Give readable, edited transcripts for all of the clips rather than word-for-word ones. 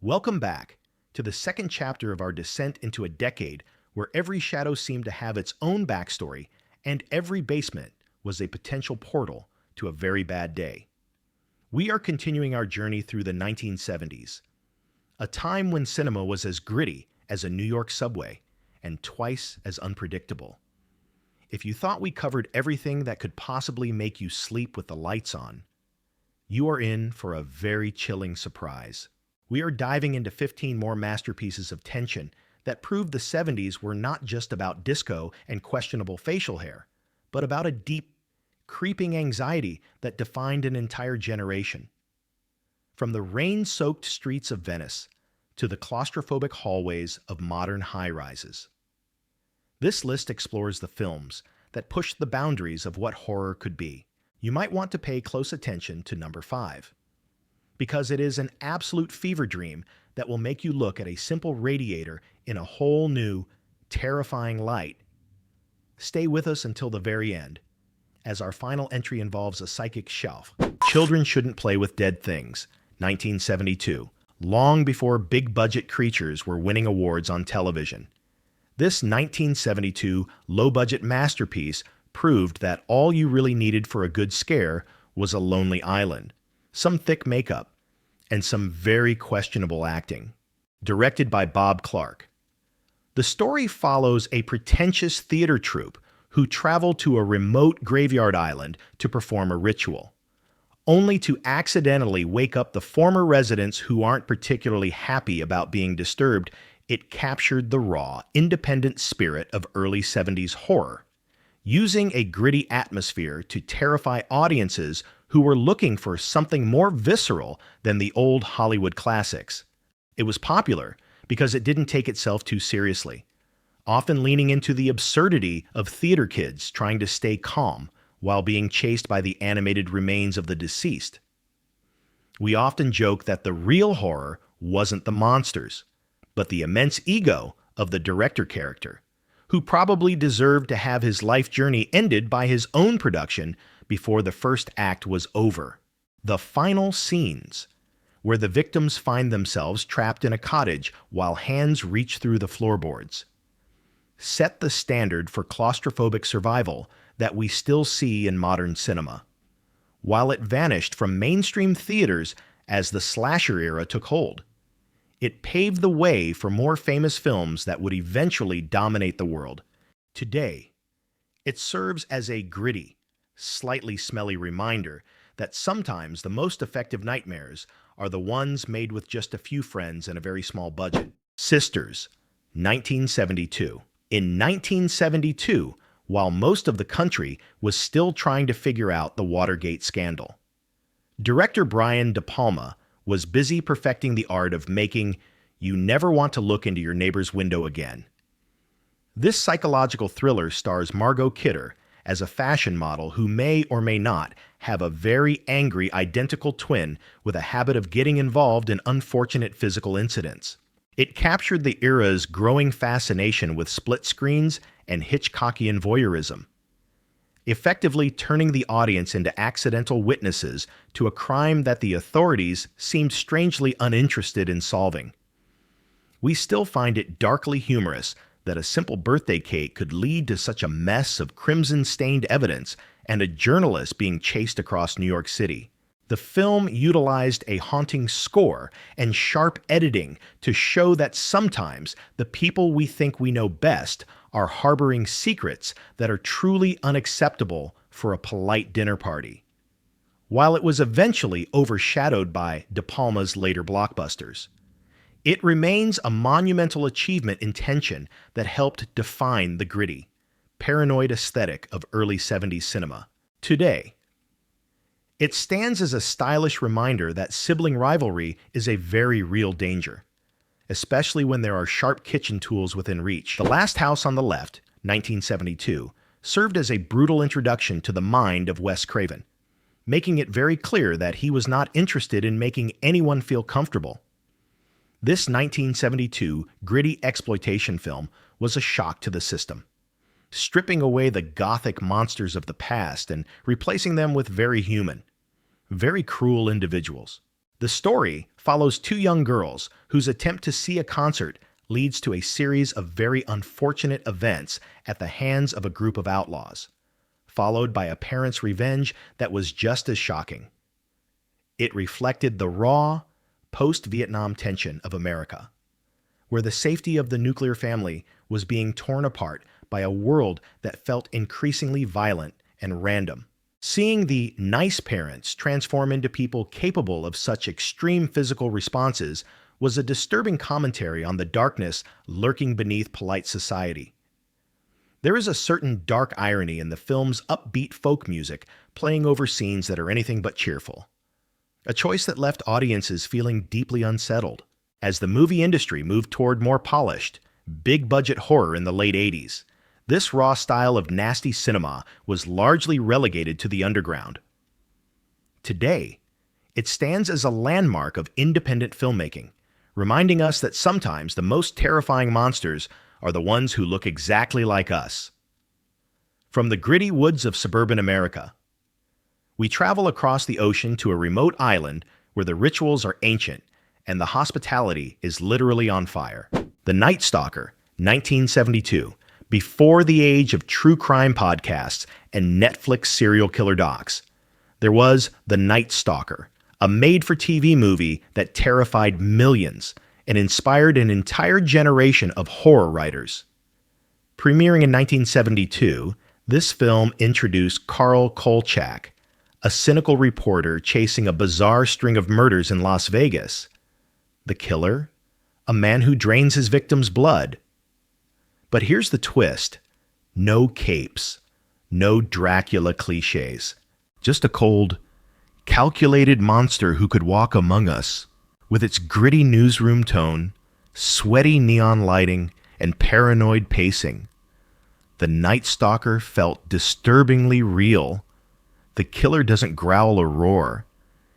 Welcome back to the second chapter of our descent into a decade where every shadow seemed to have its own backstory and every basement was a potential portal to a very bad day. We are continuing our journey through the 1970s, a time when cinema was as gritty as a New York subway and twice as unpredictable. If you thought we covered everything that could possibly make you sleep with the lights on, you are in for a very chilling surprise. We are diving into 15 more masterpieces of tension that prove the 70s were not just about disco and questionable facial hair, but about a deep, creeping anxiety that defined an entire generation. From the rain-soaked streets of Venice to the claustrophobic hallways of modern high-rises. This list explores the films that pushed the boundaries of what horror could be. You might want to pay close attention to number 5, because it is an absolute fever dream that will make you look at a simple radiator in a whole new, terrifying light. Stay with us until the very end, as our final entry involves a psychic shelf. Children Shouldn't Play with Dead Things, 1972, long before big-budget creatures were winning awards on television. This 1972 low-budget masterpiece proved that all you really needed for a good scare was a lonely island, some thick makeup, and some very questionable acting. Directed by Bob Clark. The story follows a pretentious theater troupe who travel to a remote graveyard island to perform a ritual, only to accidentally wake up the former residents who aren't particularly happy about being disturbed. It captured the raw, independent spirit of early 70s horror, using a gritty atmosphere to terrify audiences who were looking for something more visceral than the old Hollywood classics. It was popular because it didn't take itself too seriously, often leaning into the absurdity of theater kids trying to stay calm while being chased by the animated remains of the deceased. We often joke that the real horror wasn't the monsters, but the immense ego of the director character, who probably deserved to have his life journey ended by his own production before the first act was over. The final scenes, where the victims find themselves trapped in a cottage while hands reach through the floorboards, set the standard for claustrophobic survival that we still see in modern cinema. While it vanished from mainstream theaters as the slasher era took hold, it paved the way for more famous films that would eventually dominate the world. Today, it serves as a gritty, slightly smelly reminder that sometimes the most effective nightmares are the ones made with just a few friends and a very small budget. Sisters, 1972. In 1972, while most of the country was still trying to figure out the Watergate scandal, director Brian De Palma was busy perfecting the art of making you never want to look into your neighbor's window again. This psychological thriller stars Margot Kidder as a fashion model who may or may not have a very angry identical twin with a habit of getting involved in unfortunate physical incidents. It captured the era's growing fascination with split screens and Hitchcockian voyeurism, effectively turning the audience into accidental witnesses to a crime that the authorities seemed strangely uninterested in solving. We still find it darkly humorous that a simple birthday cake could lead to such a mess of crimson-stained evidence and a journalist being chased across New York City. The film utilized a haunting score and sharp editing to show that sometimes the people we think we know best are harboring secrets that are truly unacceptable for a polite dinner party. While it was eventually overshadowed by De Palma's later blockbusters, it remains a monumental achievement in tension that helped define the gritty, paranoid aesthetic of early 70s cinema. Today, it stands as a stylish reminder that sibling rivalry is a very real danger, especially when there are sharp kitchen tools within reach. The Last House on the Left, 1972, served as a brutal introduction to the mind of Wes Craven, making it very clear that he was not interested in making anyone feel comfortable. This 1972 gritty exploitation film was a shock to the system, stripping away the gothic monsters of the past and replacing them with very human, very cruel individuals. The story follows two young girls whose attempt to see a concert leads to a series of very unfortunate events at the hands of a group of outlaws, followed by a parent's revenge that was just as shocking. It reflected the raw, post-Vietnam tension of America, where the safety of the nuclear family was being torn apart by a world that felt increasingly violent and random. Seeing the nice parents transform into people capable of such extreme physical responses was a disturbing commentary on the darkness lurking beneath polite society. There is a certain dark irony in the film's upbeat folk music playing over scenes that are anything but cheerful, a choice that left audiences feeling deeply unsettled. As the movie industry moved toward more polished, big-budget horror in the late 80s, this raw style of nasty cinema was largely relegated to the underground. Today, it stands as a landmark of independent filmmaking, reminding us that sometimes the most terrifying monsters are the ones who look exactly like us. From the gritty woods of suburban America, we travel across the ocean to a remote island where the rituals are ancient and the hospitality is literally on fire. The Night Stalker, 1972, before the age of true crime podcasts and Netflix serial killer docs. There was The Night Stalker, a made-for-TV movie that terrified millions and inspired an entire generation of horror writers. Premiering in 1972, this film introduced Carl Kolchak, a cynical reporter chasing a bizarre string of murders in Las Vegas. The killer? A man who drains his victim's blood. But here's the twist. No capes. No Dracula cliches. Just a cold, calculated monster who could walk among us. With its gritty newsroom tone, sweaty neon lighting, and paranoid pacing, The Night Stalker felt disturbingly real. The killer doesn't growl or roar.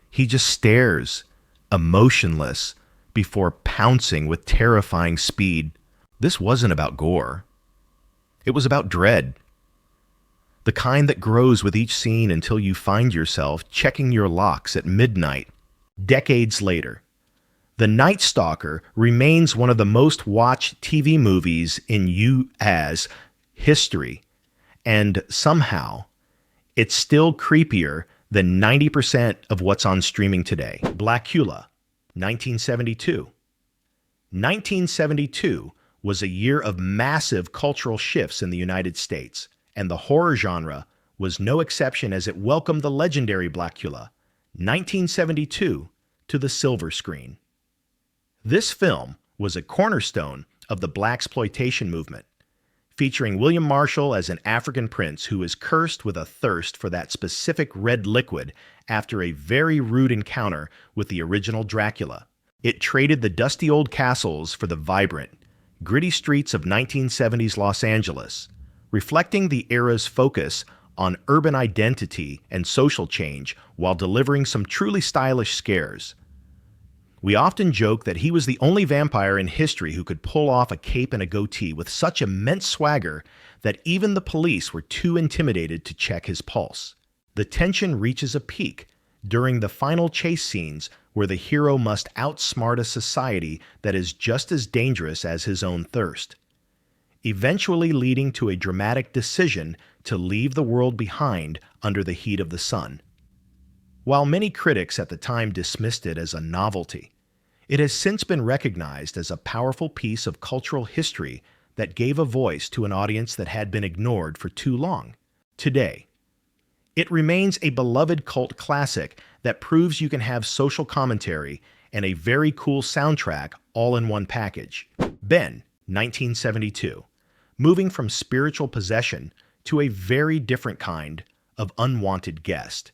He just stares, emotionless, before pouncing with terrifying speed. This wasn't about gore. It was about dread. The kind that grows with each scene until you find yourself checking your locks at midnight. Decades later, The Night Stalker remains one of the most watched TV movies in U.S. history, and somehow, it's still creepier than 90% of what's on streaming today. Blacula, 1972. 1972 was a year of massive cultural shifts in the United States, and the horror genre was no exception as it welcomed the legendary Blacula, 1972, to the silver screen. This film was a cornerstone of the blaxploitation movement, featuring William Marshall as an African prince who is cursed with a thirst for that specific red liquid after a very rude encounter with the original Dracula. It traded the dusty old castles for the vibrant, gritty streets of 1970s Los Angeles, reflecting the era's focus on urban identity and social change while delivering some truly stylish scares. We often joke that he was the only vampire in history who could pull off a cape and a goatee with such immense swagger that even the police were too intimidated to check his pulse. The tension reaches a peak during the final chase scenes where the hero must outsmart a society that is just as dangerous as his own thirst, eventually leading to a dramatic decision to leave the world behind under the heat of the sun. While many critics at the time dismissed it as a novelty, it has since been recognized as a powerful piece of cultural history that gave a voice to an audience that had been ignored for too long. Today, it remains a beloved cult classic that proves you can have social commentary and a very cool soundtrack all in one package. Ben, 1972, moving from spiritual possession to a very different kind of unwanted guest.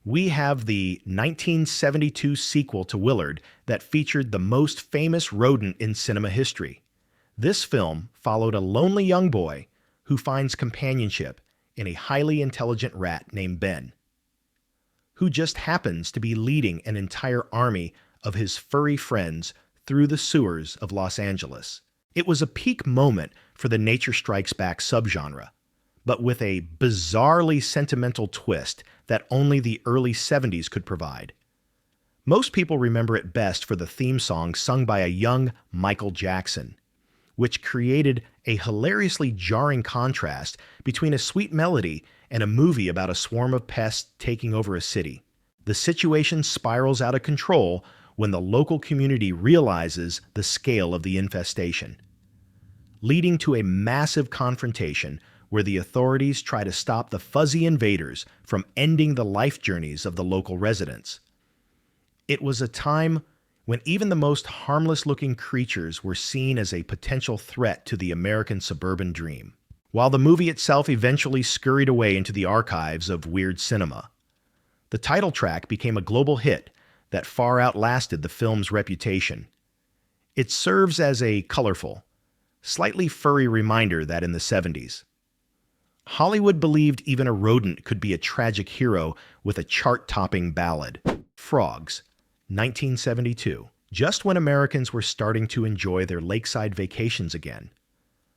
We have the 1972 sequel to Willard that featured the most famous rodent in cinema history. This film followed a lonely young boy who finds companionship in a highly intelligent rat named Ben, who just happens to be leading an entire army of his furry friends through the sewers of Los Angeles. It was a peak moment for the Nature Strikes Back subgenre, but with a bizarrely sentimental twist that only the early 70s could provide. Most people remember it best for the theme song sung by a young Michael Jackson, which created a hilariously jarring contrast between a sweet melody and a movie about a swarm of pests taking over a city. The situation spirals out of control when the local community realizes the scale of the infestation, leading to a massive confrontation where the authorities try to stop the fuzzy invaders from ending the life journeys of the local residents. It was a time when even the most harmless-looking creatures were seen as a potential threat to the American suburban dream. While the movie itself eventually scurried away into the archives of weird cinema, the title track became a global hit that far outlasted the film's reputation. It serves as a colorful, slightly furry reminder that in the 70s, Hollywood believed even a rodent could be a tragic hero with a chart-topping ballad. Frogs, 1972. Just when Americans were starting to enjoy their lakeside vacations again,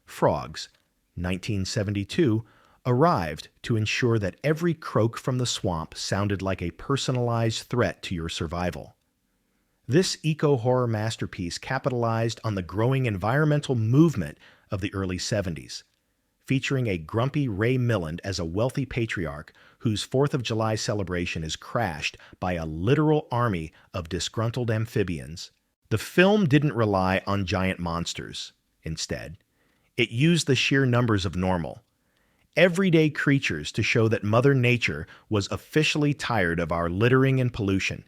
Frogs, 1972, arrived to ensure that every croak from the swamp sounded like a personalized threat to your survival. This eco-horror masterpiece capitalized on the growing environmental movement of the early 70s, featuring a grumpy Ray Milland as a wealthy patriarch whose 4th of July celebration is crashed by a literal army of disgruntled amphibians. The film didn't rely on giant monsters. Instead, it used the sheer numbers of normal, everyday creatures to show that Mother Nature was officially tired of our littering and pollution.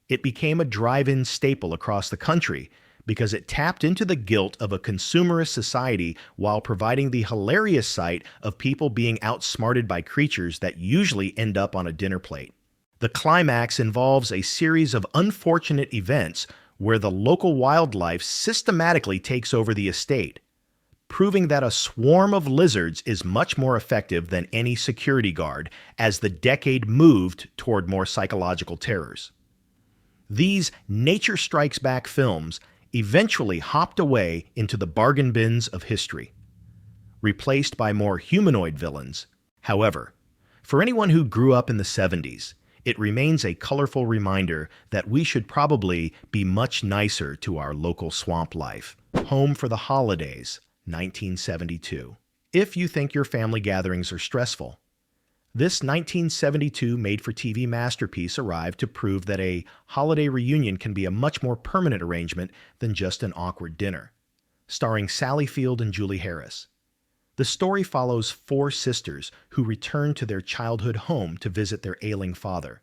It became a drive-in staple across the country because it tapped into the guilt of a consumerist society while providing the hilarious sight of people being outsmarted by creatures that usually end up on a dinner plate. The climax involves a series of unfortunate events where the local wildlife systematically takes over the estate, proving that a swarm of lizards is much more effective than any security guard as the decade moved toward more psychological terrors. These Nature Strikes Back films eventually hopped away into the bargain bins of history, replaced by more humanoid villains. However, for anyone who grew up in the 70s, it remains a colorful reminder that we should probably be much nicer to our local swamp life. Home for the Holidays, 1972. If you think your family gatherings are stressful, this 1972 made-for-TV masterpiece arrived to prove that a holiday reunion can be a much more permanent arrangement than just an awkward dinner. Starring Sally Field and Julie Harris, the story follows 4 sisters who return to their childhood home to visit their ailing father,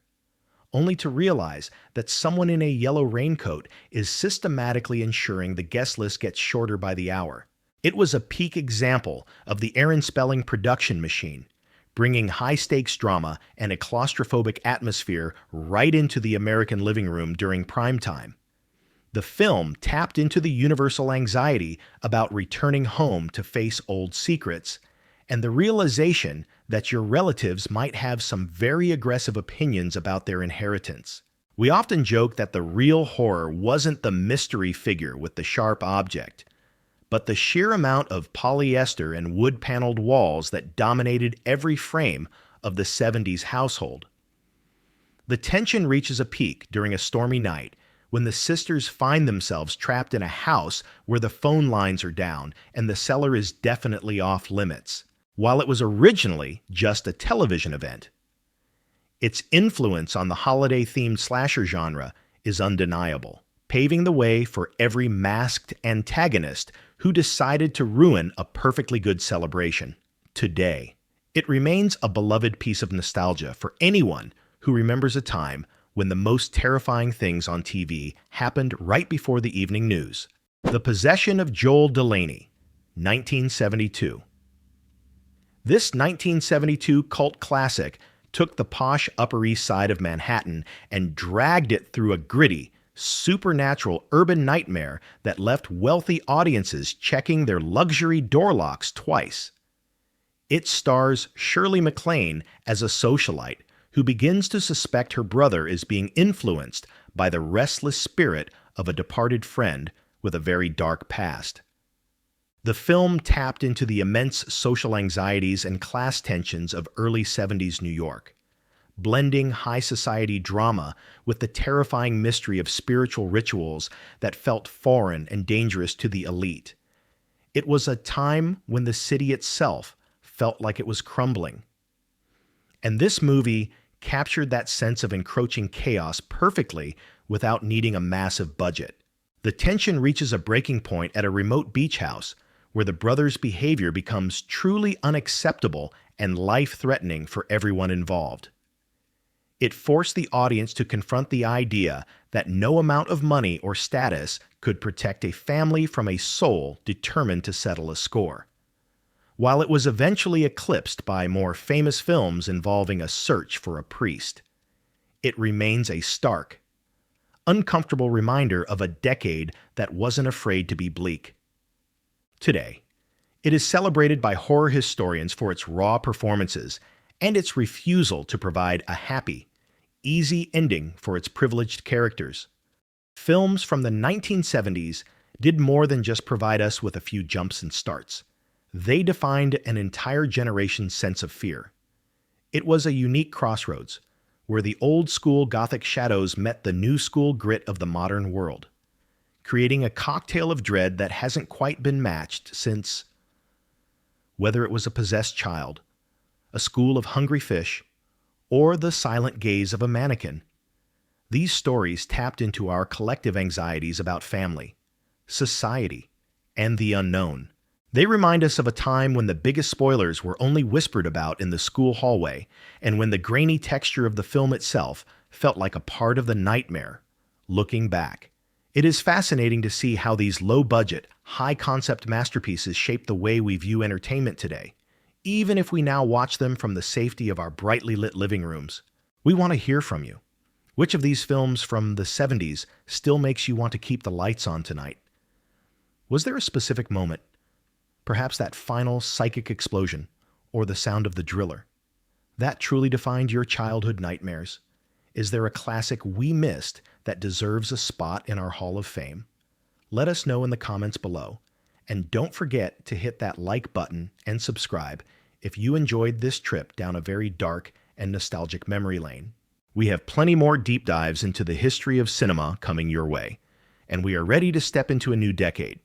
only to realize that someone in a yellow raincoat is systematically ensuring the guest list gets shorter by the hour. It was a peak example of the Aaron Spelling production machine, bringing high-stakes drama and a claustrophobic atmosphere right into the American living room during prime time. The film tapped into the universal anxiety about returning home to face old secrets, and the realization that your relatives might have some very aggressive opinions about their inheritance. We often joke that the real horror wasn't the mystery figure with the sharp object, but the sheer amount of polyester and wood-paneled walls that dominated every frame of the 70s household. The tension reaches a peak during a stormy night when the sisters find themselves trapped in a house where the phone lines are down and the cellar is definitely off limits. While it was originally just a television event, its influence on the holiday-themed slasher genre is undeniable, paving the way for every masked antagonist who decided to ruin a perfectly good celebration. Today, it remains a beloved piece of nostalgia for anyone who remembers a time when the most terrifying things on TV happened right before the evening news. The Possession of Joel Delaney, 1972. This 1972 cult classic took the posh Upper East Side of Manhattan and dragged it through a gritty, supernatural urban nightmare that left wealthy audiences checking their luxury door locks twice. It stars Shirley MacLaine as a socialite who begins to suspect her brother is being influenced by the restless spirit of a departed friend with a very dark past. The film tapped into the immense social anxieties and class tensions of early 70s New York, blending high society drama with the terrifying mystery of spiritual rituals that felt foreign and dangerous to the elite. It was a time when the city itself felt like it was crumbling. And this movie captured that sense of encroaching chaos perfectly without needing a massive budget. The tension reaches a breaking point at a remote beach house where the brothers' behavior becomes truly unacceptable and life-threatening for everyone involved. It forced the audience to confront the idea that no amount of money or status could protect a family from a soul determined to settle a score. While it was eventually eclipsed by more famous films involving a search for a priest, it remains a stark, uncomfortable reminder of a decade that wasn't afraid to be bleak. Today, it is celebrated by horror historians for its raw performances and its refusal to provide a happy, easy ending for its privileged characters. Films from the 1970s did more than just provide us with a few jumps and starts. They defined an entire generation's sense of fear. It was a unique crossroads, where the old-school Gothic shadows met the new-school grit of the modern world, creating a cocktail of dread that hasn't quite been matched since, whether it was a possessed child, a school of hungry fish, or the silent gaze of a mannequin. These stories tapped into our collective anxieties about family, society, and the unknown. They remind us of a time when the biggest spoilers were only whispered about in the school hallway, and when the grainy texture of the film itself felt like a part of the nightmare. Looking back, it is fascinating to see how these low-budget, high-concept masterpieces shape the way we view entertainment today, even if we now watch them from the safety of our brightly lit living rooms. We want to hear from you. Which of these films from the 70s still makes you want to keep the lights on tonight? Was there a specific moment, perhaps that final psychic explosion, or the sound of the driller, that truly defined your childhood nightmares? Is there a classic we missed that deserves a spot in our Hall of Fame? Let us know in the comments below. And don't forget to hit that like button and subscribe if you enjoyed this trip down a very dark and nostalgic memory lane. We have plenty more deep dives into the history of cinema coming your way, and we are ready to step into a new decade.